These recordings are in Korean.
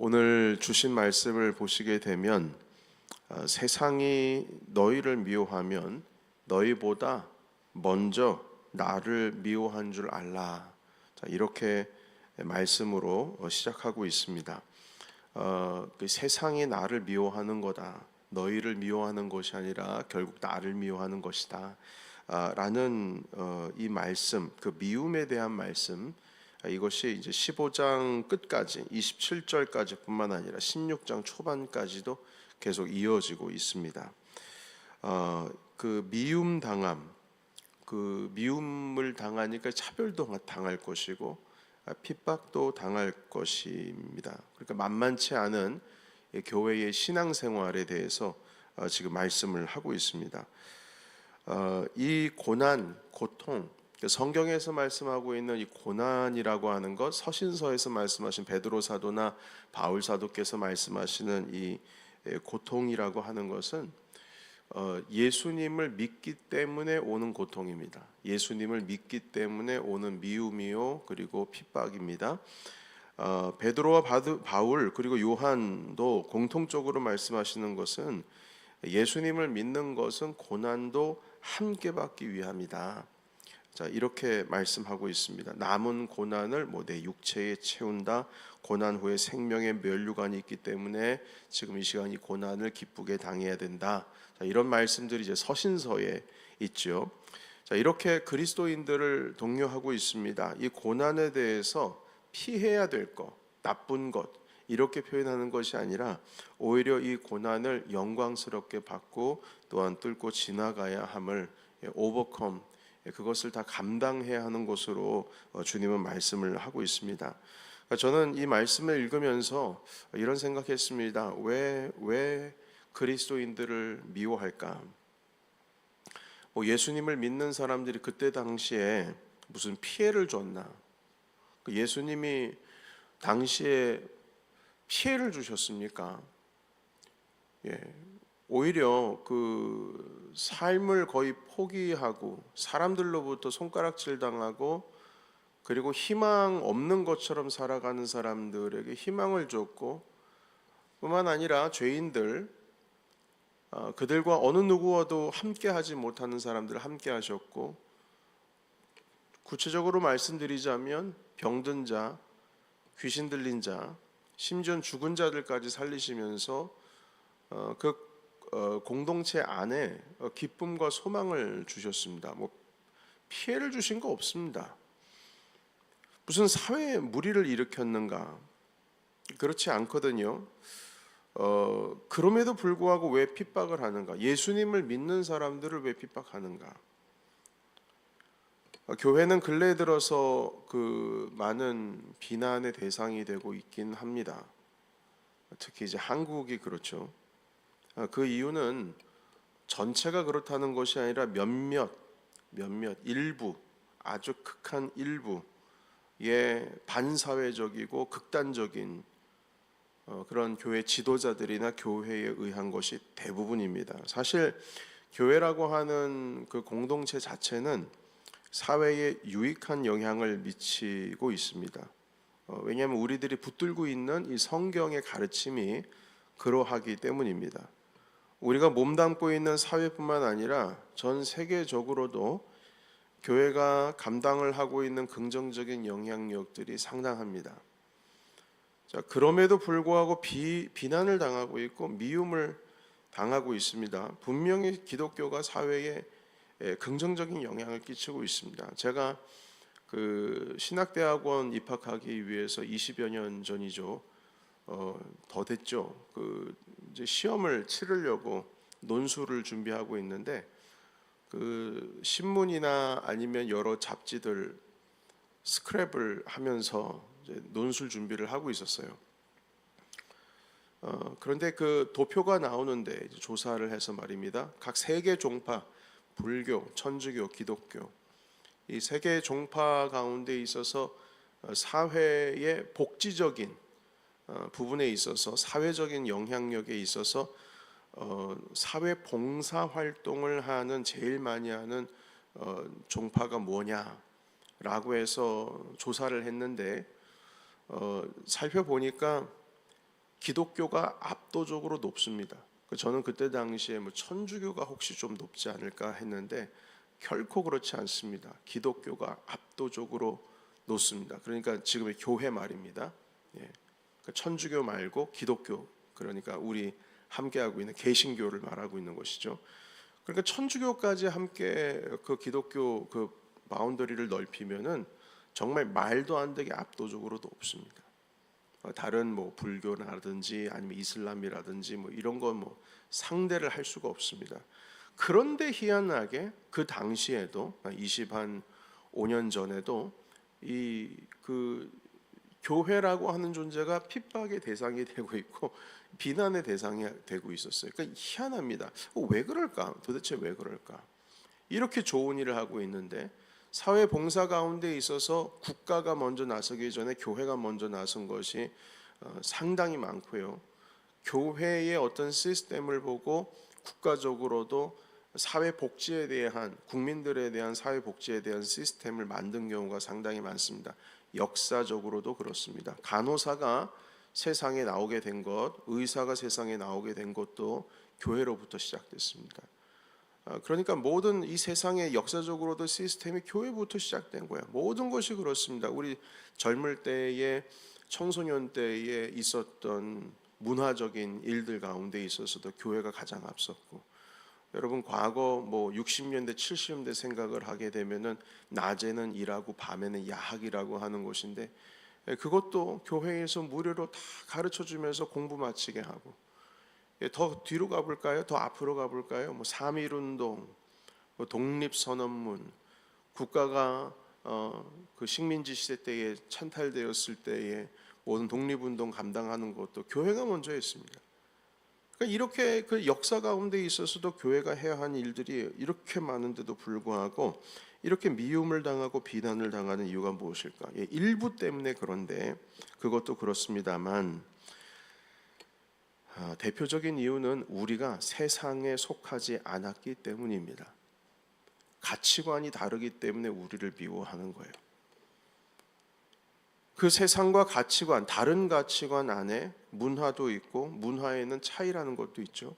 오늘 주신 말씀을 보시게 되면 세상이 너희를 미워하면 너희보다 먼저 나를 미워한 줄 알라. 자, 이렇게 말씀으로 시작하고 있습니다. 그 세상이 나를 미워하는 거다. 너희를 미워하는 것이 아니라 결국 나를 미워하는 것이다. 라는 이 말씀, 그 미움에 대한 말씀, 이것이 이제 15장 끝까지 27절까지 뿐만 아니라 16장 초반까지도 계속 이어지고 있습니다. 그 미움 당함, 그 미움을 당하니까 차별도 당할 것이고 핍박도 당할 것입니다. 그러니까 만만치 않은 교회의 신앙생활에 대해서 지금 말씀을 하고 있습니다. 이 고난, 고통, 성경에서 말씀하고 있는 이 고난이라고 하는 것, 서신서에서 말씀하신 베드로 사도나 바울 사도께서 말씀하시는 이 고통이라고 하는 것은 예수님을 믿기 때문에 오는 고통입니다. 예수님을 믿기 때문에 오는 미움이요, 그리고 핍박입니다. 베드로와 바울 그리고 요한도 공통적으로 말씀하시는 것은 예수님을 믿는 것은 고난도 함께 받기 위함이다. 자, 이렇게 말씀하고 있습니다. 남은 고난을 내 육체에 채운다. 고난 후에 생명의 면류관이 있기 때문에 지금 이 시간 이 고난을 기쁘게 당해야 된다. 자, 이런 말씀들이 이제 서신서에 있죠. 자, 이렇게 그리스도인들을 독려하고 있습니다. 이 고난에 대해서 피해야 될 것, 나쁜 것, 이렇게 표현하는 것이 아니라 오히려 이 고난을 영광스럽게 받고 또한 뚫고 지나가야 함을 오버컴, 그것을 다 감당해야 하는 것으로 주님은 말씀을 하고 있습니다. 저는 이 말씀을 읽으면서 이런 생각했습니다. 왜 그리스도인들을 미워할까? 예수님을 믿는 사람들이 그때 당시에 무슨 피해를 줬나? 예수님이 당시에 피해를 주셨습니까? 오히려 그 삶을 거의 포기하고 사람들로부터 손가락질 당하고 그리고 희망 없는 것처럼 살아가는 사람들에게 희망을 줬고, 뿐만 아니라 죄인들, 그들과 어느 누구와도 함께하지 못하는 사람들을 함께하셨고, 구체적으로 말씀드리자면 병든 자, 귀신 들린 자, 심지어 죽은 자들까지 살리시면서 그 공동체 안에 기쁨과 소망을 주셨습니다. 피해를 주신 거 없습니다. 무슨 사회에 무리를 일으켰는가? 그렇지 않거든요. 그럼에도 불구하고 왜 핍박을 하는가? 예수님을 믿는 사람들을 왜 핍박하는가? 교회는 근래 들어서 그 많은 비난의 대상이 되고 있긴 합니다. 특히 이제 한국이 그렇죠. 그 이유는 전체가 그렇다는 것이 아니라 몇몇 일부, 아주 극한 일부의 반사회적이고 극단적인 그런 교회 지도자들이나 교회에 의한 것이 대부분입니다. 사실 교회라고 하는 그 공동체 자체는 사회에 유익한 영향을 미치고 있습니다. 왜냐하면 우리들이 붙들고 있는 이 성경의 가르침이 그러하기 때문입니다. 우리가 몸담고 있는 사회뿐만 아니라 전 세계적으로도 교회가 감당을 하고 있는 긍정적인 영향력들이 상당합니다. 자, 그럼에도 불구하고 비난을 당하고 있고 미움을 당하고 있습니다. 분명히 기독교가 사회에 긍정적인 영향을 끼치고 있습니다. 제가 그 신학대학원 입학하기 위해서 20여 년 전이죠. 더 됐죠. 그 이제 시험을 치르려고 논술을 준비하고 있는데 그 신문이나 아니면 여러 잡지들 스크랩을 하면서 이제 논술 준비를 하고 있었어요. 그런데 그 도표가 나오는데 조사를 해서 말입니다. 각 세계 종파, 불교, 천주교, 기독교, 이 세 개 종파 가운데 있어서 사회의 복지적인 부분에 있어서 사회적인 영향력에 있어서 사회 봉사 활동을 하는 제일 많이 하는 종파가 뭐냐라고 해서 조사를 했는데 살펴보니까 기독교가 압도적으로 높습니다. 저는 그때 당시에 뭐 천주교가 혹시 좀 높지 않을까 했는데 결코 그렇지 않습니다. 기독교가 압도적으로 높습니다. 그러니까 지금의 교회 말입니다. 예. 그러니까 천주교 말고 기독교, 그러니까 우리 함께하고 있는 개신교를 말하고 있는 것이죠. 그러니까 천주교까지 함께 그 기독교 그 바운더리를 넓히면은 정말 말도 안 되게 압도적으로 높습니다. 다른 뭐 불교라든지 아니면 이슬람이라든지 뭐 이런 건 뭐 상대를 할 수가 없습니다. 그런데 희한하게 그 당시에도 25년 전에도 이 그 교회라고 하는 존재가 핍박의 대상이 되고 있고 비난의 대상이 되고 있었어요. 그러니까 희한합니다. 왜 그럴까? 도대체 왜 그럴까? 이렇게 좋은 일을 하고 있는데 사회 봉사 가운데 있어서 국가가 먼저 나서기 전에 교회가 먼저 나선 것이 상당히 많고요. 교회의 어떤 시스템을 보고 국가적으로도 사회 복지에 대한, 국민들에 대한 사회 복지에 대한 시스템을 만든 경우가 상당히 많습니다. 역사적으로도 그렇습니다. 간호사가 세상에 나오게 된 것, 의사가 세상에 나오게 된 것도 교회로부터 시작됐습니다. 그러니까 모든 이 세상의 역사적으로도 시스템이 교회부터 시작된 거예요. 모든 것이 그렇습니다. 우리 젊을 때에, 청소년 때에 있었던 문화적인 일들 가운데 있어서도 교회가 가장 앞섰고, 여러분 과거 뭐 60년대 70년대 생각을 하게 되면은 낮에는 일하고 밤에는 야학이라고 하는 것인데, 그것도 교회에서 무료로 다 가르쳐 주면서 공부 마치게 하고, 더 뒤로 가볼까요? 더 앞으로 가볼까요? 뭐 3.1운동, 뭐 독립선언문, 국가가 그 식민지 시대 때에 찬탈되었을 때에 모든 독립운동 감당하는 것도 교회가 먼저 했습니다. 그러니까 이렇게 그 역사 가운데 있어서도 교회가 해야 하는 일들이 이렇게 많은데도 불구하고 이렇게 미움을 당하고 비난을 당하는 이유가 무엇일까? 일부 때문에 그런데 그것도 그렇습니다만 대표적인 이유는 우리가 세상에 속하지 않았기 때문입니다. 가치관이 다르기 때문에 우리를 미워하는 거예요. 그 세상과 가치관, 다른 가치관 안에 문화도 있고 문화에는 차이라는 것도 있죠.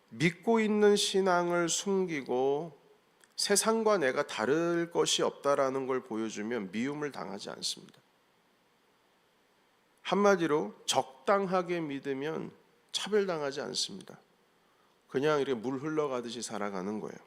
믿고 있는 신앙을 숨기고 세상과 내가 다를 것이 없다라는 걸 보여주면 미움을 당하지 않습니다. 한마디로 적당하게 믿으면 차별당하지 않습니다. 그냥 이렇게 물 흘러가듯이 살아가는 거예요.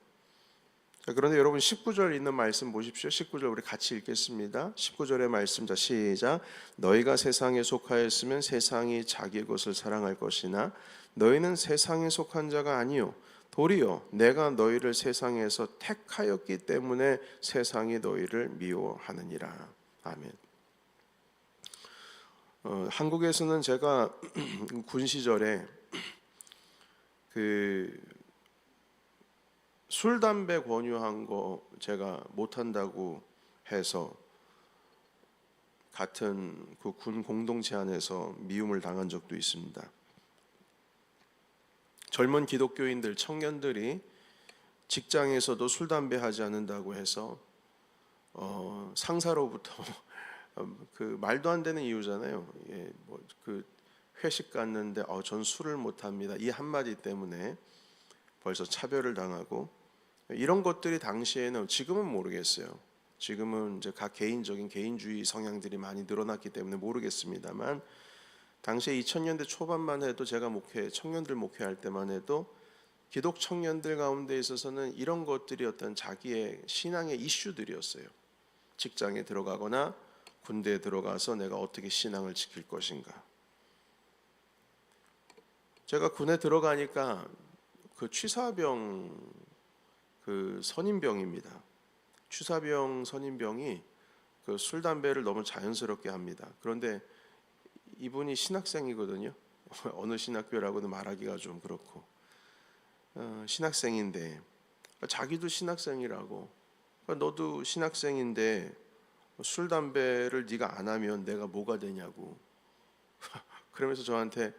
자, 그런데 여러분 19절 있는 말씀 보십시오. 19절 우리 같이 읽겠습니다. 19절의 말씀, 자 시작. 너희가 세상에 속하였으면 세상이 자기 것을 사랑할 것이나 너희는 세상에 속한 자가 아니요 도리어 내가 너희를 세상에서 택하였기 때문에 세상이 너희를 미워하느니라. 아멘. 한국에서는 제가 군 시절에 술, 담배 권유한 거 제가 못한다고 해서 같은 그 군 공동체 안에서 미움을 당한 적도 있습니다. 젊은 기독교인들, 청년들이 직장에서도 술, 담배 하지 않는다고 해서 상사로부터 그 말도 안 되는 이유잖아요. 뭐 그 회식 갔는데 전 술을 못 합니다. 이 한마디 때문에 벌써 차별을 당하고 이런 것들이 당시에는, 지금은 모르겠어요. 지금은 이제 각 개인적인 개인주의 성향들이 많이 늘어났기 때문에 모르겠습니다만 당시에 2000년대 초반만 해도 제가 청년들 목회할 때만 해도 기독 청년들 가운데 있어서는 이런 것들이 어떤 자기의 신앙의 이슈들이었어요. 직장에 들어가거나 군대에 들어가서 내가 어떻게 신앙을 지킬 것인가. 제가 군에 들어가니까 그 취사병 그 선임병입니다. 취사병 선임병이 그 술 담배를 너무 자연스럽게 합니다. 그런데 이분이 신학생이거든요. 어느 신학교라고는 말하기가 좀 그렇고 신학생인데 자기도 신학생이라고, 너도 신학생인데 술 담배를 네가 안 하면 내가 뭐가 되냐고 그러면서 저한테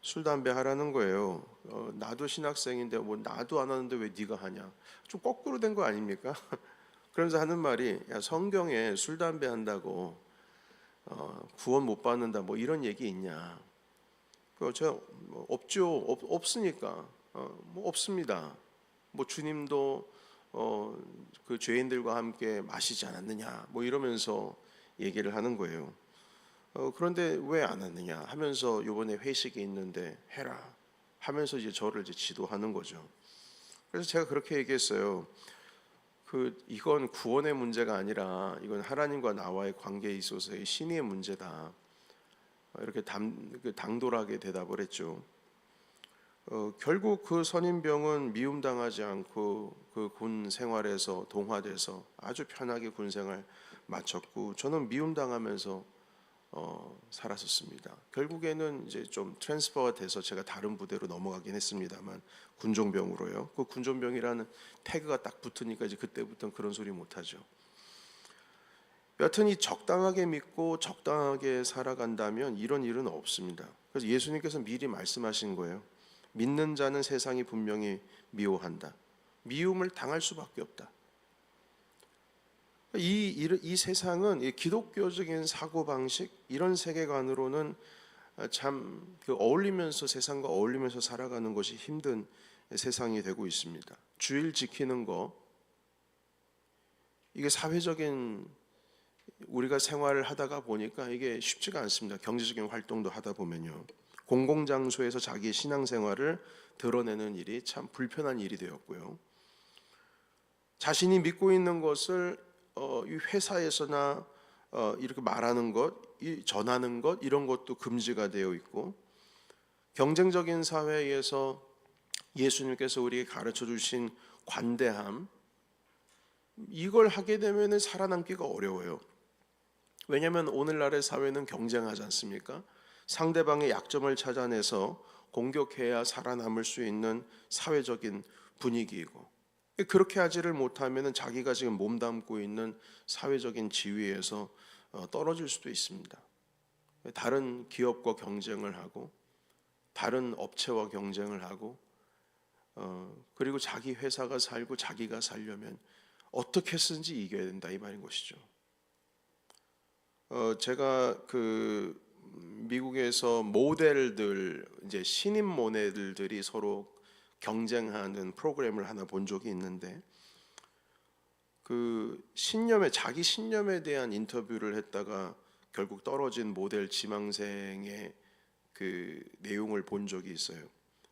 술 담배 하라는 거예요. 나도 신학생인데 뭐 나도 안 하는데 왜 네가 하냐. 좀 거꾸로 된 거 아닙니까? 그러면서 하는 말이, 야 성경에 술 담배 한다고 구원 못 받는다 뭐 이런 얘기 있냐? 제가 없죠. 없으니까 뭐 없습니다. 뭐 주님도 그 죄인들과 함께 마시지 않았느냐 뭐 이러면서 얘기를 하는 거예요. 그런데 왜 안 왔느냐 하면서 이번에 회식이 있는데 해라 하면서 이제 저를 이제 지도하는 거죠. 그래서 제가 그렇게 얘기했어요. 이건 구원의 문제가 아니라 이건 하나님과 나와의 관계에 있어서의 신의의 문제다. 이렇게 당돌하게 대답을 했죠. 결국 그 선임병은 미움당하지 않고 그 군 생활에서 동화돼서 아주 편하게 군 생활 마쳤고 저는 미움당하면서 살았었습니다. 결국에는 이제 좀 트랜스퍼가 돼서 제가 다른 부대로 넘어가긴 했습니다만 군종병으로요. 그 군종병이라는 태그가 딱 붙으니까 이제 그때부터는 그런 소리 못 하죠. 여튼 이 적당하게 믿고 적당하게 살아간다면 이런 일은 없습니다. 그래서 예수님께서 미리 말씀하신 거예요. 믿는 자는 세상이 분명히 미워한다. 미움을 당할 수밖에 없다. 이 세상은 이 기독교적인 사고방식 이런 세계관으로는 참 어울리면서 세상과 어울리면서 살아가는 것이 힘든 세상이 되고 있습니다. 주일 지키는 거 이게 사회적인 우리가 생활을 하다가 보니까 이게 쉽지가 않습니다. 경제적인 활동도 하다 보면요. 공공장소에서 자기 신앙생활을 드러내는 일이 참 불편한 일이 되었고요. 자신이 믿고 있는 것을 이 회사에서나 이렇게 말하는 것, 전하는 것 이런 것도 금지가 되어 있고 경쟁적인 사회에서 예수님께서 우리에게 가르쳐 주신 관대함 이걸 하게 되면 살아남기가 어려워요. 왜냐하면 오늘날의 사회는 경쟁하지 않습니까? 상대방의 약점을 찾아내서 공격해야 살아남을 수 있는 사회적인 분위기이고 그렇게 하지를 못하면 자기가 지금 몸담고 있는 사회적인 지위에서 떨어질 수도 있습니다. 다른 기업과 경쟁을 하고 다른 업체와 경쟁을 하고 그리고 자기 회사가 살고 자기가 살려면 어떻게 해서든지 이겨야 된다 이 말인 것이죠. 제가 미국에서 모델들 이제 신인 모델들이 서로 경쟁하는 프로그램을 하나 본 적이 있는데 자기 신념에 대한 인터뷰를 했다가 결국 떨어진 모델 지망생의 그 내용을 본 적이 있어요.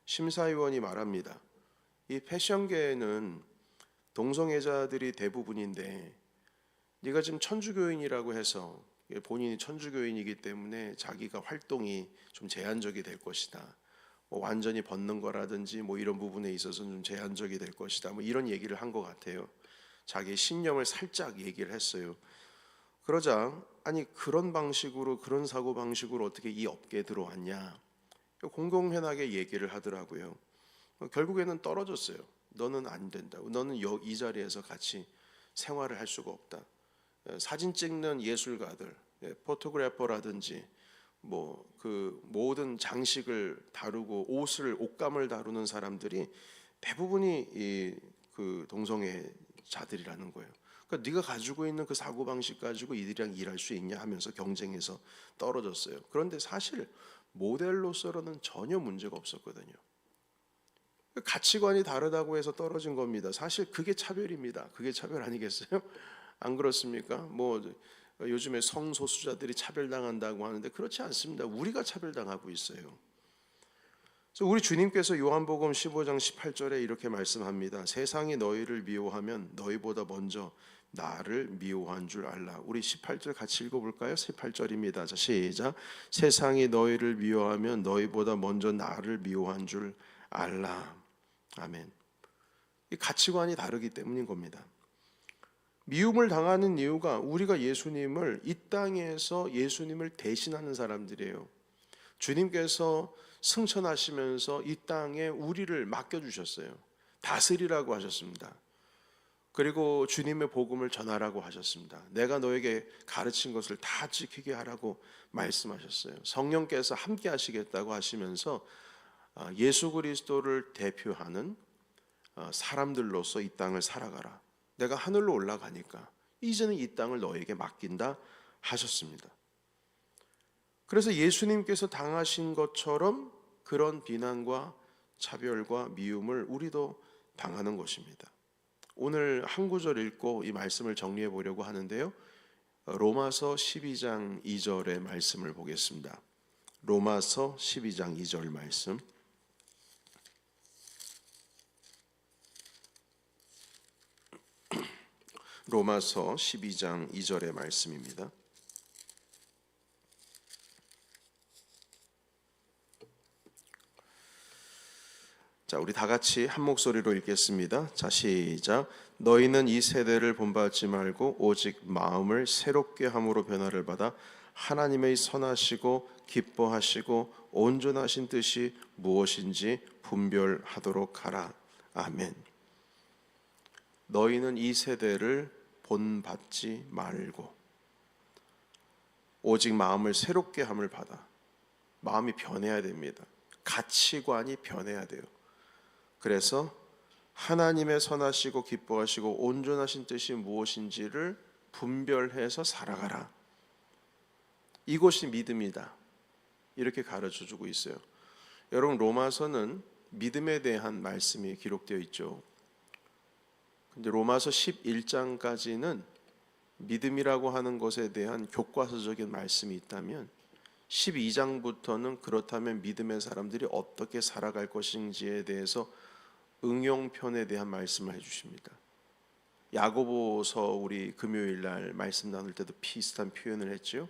심사위원이 말합니다. 이 패션계에는 동성애자들이 대부분인데 네가 지금 천주교인이라고 해서 본인이 천주교인이기 때문에 자기가 활동이 좀 제한적이 될 것이다. 뭐 완전히 벗는 거라든지 뭐 이런 부분에 있어서는 좀 제한적이 될 것이다. 뭐 이런 얘기를 한 것 같아요. 자기의 신념을 살짝 얘기를 했어요. 그러자 아니 그런 방식으로 그런 사고 방식으로 어떻게 이 업계에 들어왔냐 공공연하게 얘기를 하더라고요. 결국에는 떨어졌어요. 너는 안 된다. 너는 이 자리에서 같이 생활을 할 수가 없다. 사진 찍는 예술가들, 포토그래퍼라든지 뭐 모든 장식을 다루고 옷감을 다루는 사람들이 대부분이 동성애자들이라는 거예요. 그러니까 네가 가지고 있는 그 사고 방식 가지고 이들이랑 일할 수 있냐 하면서 경쟁에서 떨어졌어요. 그런데 사실 모델로서는 전혀 문제가 없었거든요. 가치관이 다르다고 해서 떨어진 겁니다. 사실 그게 차별입니다. 그게 차별 아니겠어요? 안 그렇습니까? 뭐 요즘에 성소수자들이 차별당한다고 하는데 그렇지 않습니다. 우리가 차별당하고 있어요. 그래서 우리 주님께서 요한복음 15장 18절에 이렇게 말씀합니다. 세상이 너희를 미워하면 너희보다 먼저 나를 미워한 줄 알라. 우리 18절 같이 읽어볼까요? 18절입니다. 자, 시작. 세상이 너희를 미워하면 너희보다 먼저 나를 미워한 줄 알라. 아멘. 이 가치관이 다르기 때문인 겁니다. 미움을 당하는 이유가 우리가 예수님을 이 땅에서 예수님을 대신하는 사람들이에요. 주님께서 승천하시면서 이 땅에 우리를 맡겨주셨어요. 다스리라고 하셨습니다. 그리고 주님의 복음을 전하라고 하셨습니다. 내가 너에게 가르친 것을 다 지키게 하라고 말씀하셨어요. 성령께서 함께 하시겠다고 하시면서 예수 그리스도를 대표하는 사람들로서 이 땅을 살아가라. 내가 하늘로 올라가니까 이제는 이 땅을 너에게 맡긴다 하셨습니다. 그래서 예수님께서 당하신 것처럼 그런 비난과 차별과 미움을 우리도 당하는 것입니다. 오늘 한 구절 읽고 이 말씀을 정리해 보려고 하는데요. 로마서 12장 2절의 말씀을 보겠습니다. 로마서 12장 2절 말씀. 로마서 12장 2절의 말씀입니다. 자, 우리 다 같이 한 목소리로 읽겠습니다. 자, 시작. 너희는 이 세대를 본받지 말고 오직 마음을 새롭게 함으로 변화를 받아 하나님의 선하시고 기뻐하시고 온전하신 뜻이 무엇인지 분별하도록 하라. 아멘. 너희는 이 세대를 본받지 말고 오직 마음을 새롭게 함을 받아. 마음이 변해야 됩니다. 가치관이 변해야 돼요. 그래서 하나님의 선하시고 기뻐하시고 온전하신 뜻이 무엇인지를 분별해서 살아가라. 이것이 믿음이다. 이렇게 가르쳐주고 있어요. 여러분, 로마서는 믿음에 대한 말씀이 기록되어 있죠. 근데 로마서 11장까지는 믿음이라고 하는 것에 대한 교과서적인 말씀이 있다면 12장부터는 그렇다면 믿음의 사람들이 어떻게 살아갈 것인지에 대해서 응용편에 대한 말씀을 해주십니다. 야고보서 우리 금요일 날 말씀 나눌 때도 비슷한 표현을 했죠.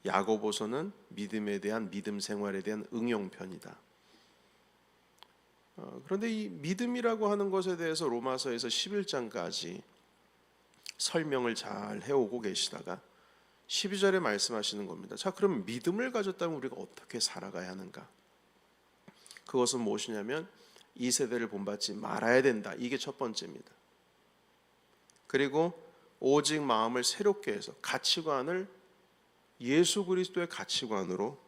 야고보서는 믿음에 대한 믿음 생활에 대한 응용편이다. 그런데 이 믿음이라고 하는 것에 대해서 로마서에서 11장까지 설명을 잘 해오고 계시다가 12절에 말씀하시는 겁니다. 자, 그럼 믿음을 가졌다면 우리가 어떻게 살아가야 하는가? 그것은 무엇이냐면 이 세대를 본받지 말아야 된다. 이게 첫 번째입니다. 그리고 오직 마음을 새롭게 해서 가치관을 예수 그리스도의 가치관으로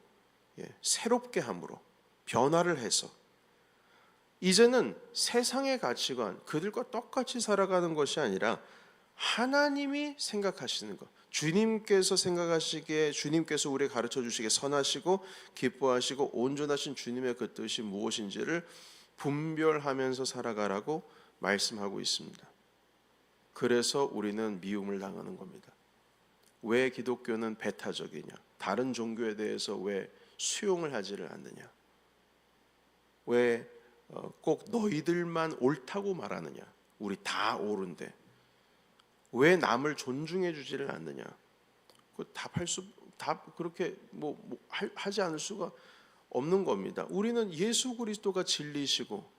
새롭게 함으로 변화를 해서 이제는 세상의 가치관, 그들과 똑같이 살아가는 것이 아니라 하나님이 생각하시는 것, 주님께서 생각하시기에 주님께서 우리에게 가르쳐 주시기에 선하시고 기뻐하시고 온전하신 주님의 그 뜻이 무엇인지를 분별하면서 살아가라고 말씀하고 있습니다. 그래서 우리는 미움을 당하는 겁니다. 왜 기독교는 배타적이냐? 다른 종교에 대해서 왜 수용을 하지를 않느냐? 왜 꼭 너희들만 옳다고 말하느냐? 우리 다 옳은데 왜 남을 존중해 주지를 않느냐? 답 그렇게 하지 않을 수가 없는 겁니다. 우리는 예수 그리스도가 진리시고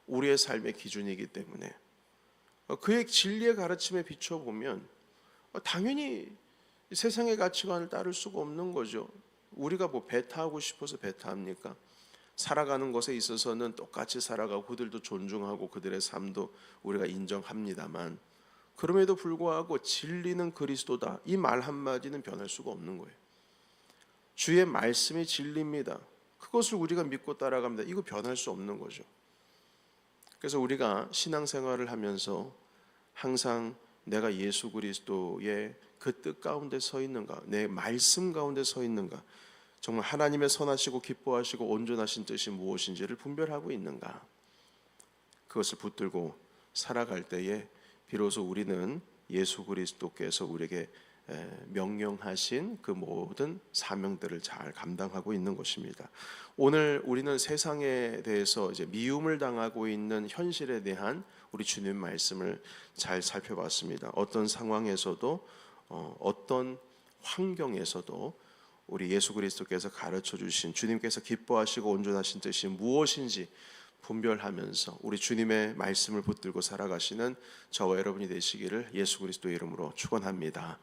우리의 삶의 기준이기 때문에 그의 진리의 가르침에 비춰 보면 당연히 세상의 가치관을 따를 수가 없는 거죠. 우리가 배타하고 싶어서 배타합니까? 살아가는 것에 있어서는 똑같이 살아가고 그들도 존중하고 그들의 삶도 우리가 인정합니다만 그럼에도 불구하고 진리는 그리스도다. 이 말 한마디는 변할 수가 없는 거예요. 주의 말씀이 진리입니다. 그것을 우리가 믿고 따라갑니다. 이거 변할 수 없는 거죠. 그래서 우리가 신앙생활을 하면서 항상 내가 예수 그리스도의 그 뜻 가운데 서 있는가, 내 말씀 가운데 서 있는가, 정말 하나님의 선하시고 기뻐하시고 온전하신 뜻이 무엇인지를 분별하고 있는가, 그것을 붙들고 살아갈 때에 비로소 우리는 예수 그리스도께서 우리에게 명령하신 그 모든 사명들을 잘 감당하고 있는 것입니다. 오늘 우리는 세상에 대해서 이제 미움을 당하고 있는 현실에 대한 우리 주님 말씀을 잘 살펴봤습니다. 어떤 상황에서도 어떤 환경에서도 우리 예수 그리스도께서 가르쳐 주신 주님께서 기뻐하시고 온전하신 뜻이 무엇인지 분별하면서 우리 주님의 말씀을 붙들고 살아가시는 저와 여러분이 되시기를 예수 그리스도의 이름으로 축원합니다.